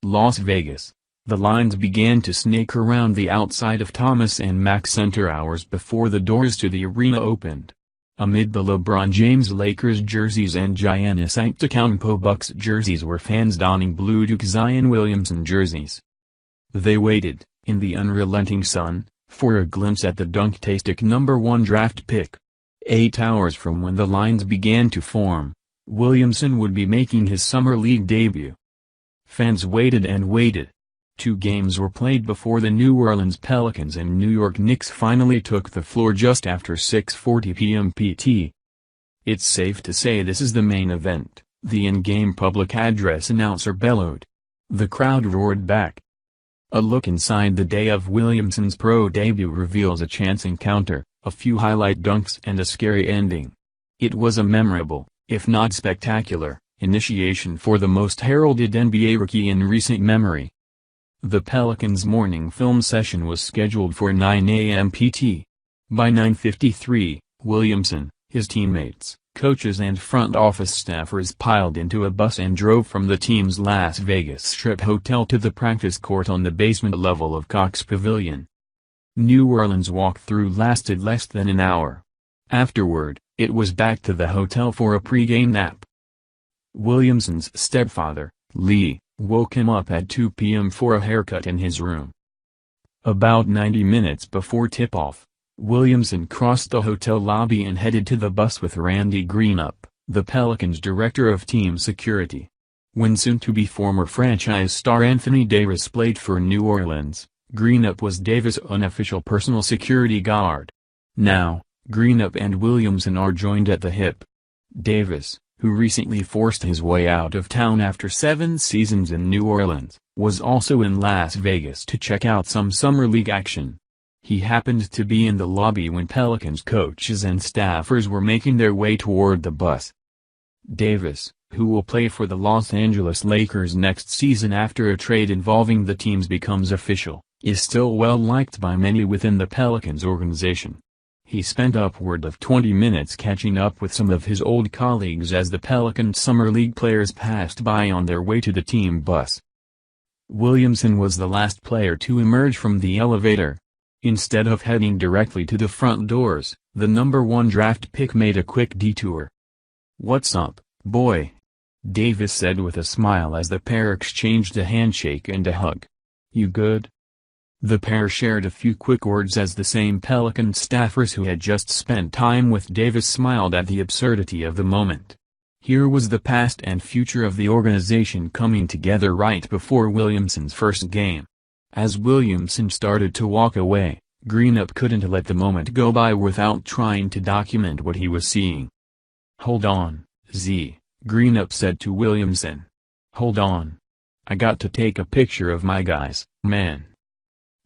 Las Vegas. The lines began to snake around the outside of Thomas and Mack Center hours before the doors to the arena opened. Amid the LeBron James Lakers jerseys and Giannis Antetokounmpo Bucks jerseys were fans donning blue Zion Williamson jerseys. They waited, in the unrelenting sun, for a glimpse at the dunk-tastic #1 draft pick. 8 hours from when the lines began to form, Williamson would be making his summer league debut. Fans waited and waited. 2 games were played before the New Orleans Pelicans and New York Knicks finally took the floor just after 6:40 p.m. PT. "It's safe to say this is the main event," the in-game public address announcer bellowed. The crowd roared back. A look inside the day of Williamson's pro debut reveals a chance encounter, a few highlight dunks and a scary ending. It was a memorable, if not spectacular, initiation for the most heralded NBA rookie in recent memory. The Pelicans' morning film session was scheduled for 9 a.m. PT. By 9:53, Williamson, his teammates, coaches and front office staffers piled into a bus and drove from the team's Las Vegas Strip hotel to the practice court on the basement level of Cox Pavilion. New Orleans' walk-through lasted less than an hour. Afterward, it was back to the hotel for a pre-game nap. Williamson's stepfather, Lee, woke him up at 2 p.m. for a haircut in his room. About 90 minutes before tip-off, Williamson crossed the hotel lobby and headed to the bus with Randy Greenup, the Pelicans' director of team security. When soon-to-be former franchise star Anthony Davis played for New Orleans, Greenup was Davis' unofficial personal security guard. Now, Greenup and Williamson are joined at the hip. Davis, who recently forced his way out of town after 7 seasons in New Orleans, was also in Las Vegas to check out some summer league action. He happened to be in the lobby when Pelicans coaches and staffers were making their way toward the bus. Davis, who will play for the Los Angeles Lakers next season after a trade involving the teams becomes official, is still well liked by many within the Pelicans organization. He spent upward of 20 minutes catching up with some of his old colleagues as the Pelicans Summer League players passed by on their way to the team bus. Williamson was the last player to emerge from the elevator. Instead of heading directly to the front doors, the #1 draft pick made a quick detour. "What's up, boy?" Davis said with a smile as the pair exchanged a handshake and a hug. "You good?" The pair shared a few quick words as the same Pelican staffers who had just spent time with Davis smiled at the absurdity of the moment. Here was the past and future of the organization coming together right before Williamson's first game. As Williamson started to walk away, Greenup couldn't let the moment go by without trying to document what he was seeing. "Hold on, Z," Greenup said to Williamson. "Hold on. I got to take a picture of my guys, man."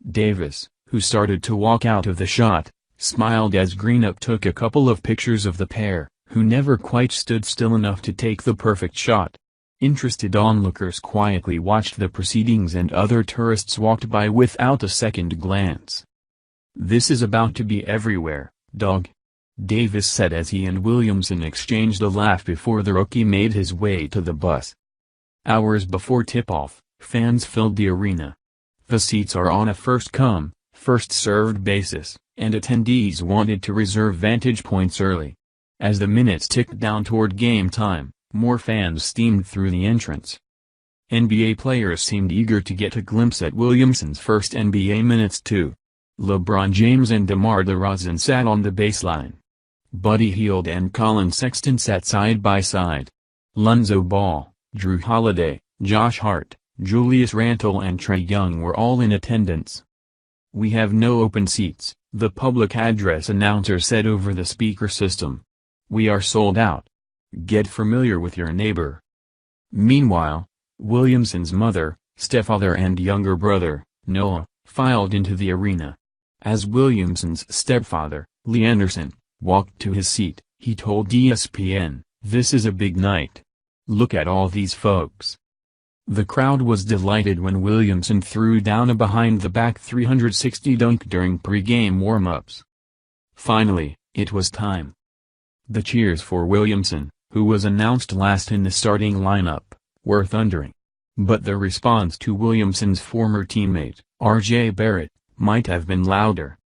Davis, who started to walk out of the shot, smiled as Greenup took a couple of pictures of the pair, who never quite stood still enough to take the perfect shot. Interested onlookers quietly watched the proceedings and other tourists walked by without a second glance. "This is about to be everywhere, dog," Davis said as he and Williamson exchanged a laugh before the rookie made his way to the bus. Hours before tip-off, fans filled the arena. The seats are on a first-come, first-served basis, and attendees wanted to reserve vantage points early. As the minutes ticked down toward game time, more fans steamed through the entrance. NBA players seemed eager to get a glimpse at Williamson's first NBA minutes too. LeBron James and DeMar DeRozan sat on the baseline. Buddy Hield and Colin Sexton sat side by side. Lonzo Ball, Drew Holiday, Josh Hart, Julius Randle and Trae Young were all in attendance. "We have no open seats," the public address announcer said over the speaker system. "We are sold out. Get familiar with your neighbor." Meanwhile, Williamson's mother, stepfather and younger brother, Noah, filed into the arena. As Williamson's stepfather, Lee Anderson, walked to his seat, he told ESPN, "This is a big night. Look at all these folks." The crowd was delighted when Williamson threw down a behind-the-back 360 dunk during pre-game warm-ups. Finally, it was time. The cheers for Williamson, who was announced last in the starting lineup, were thundering. But the response to Williamson's former teammate, R.J. Barrett, might have been louder.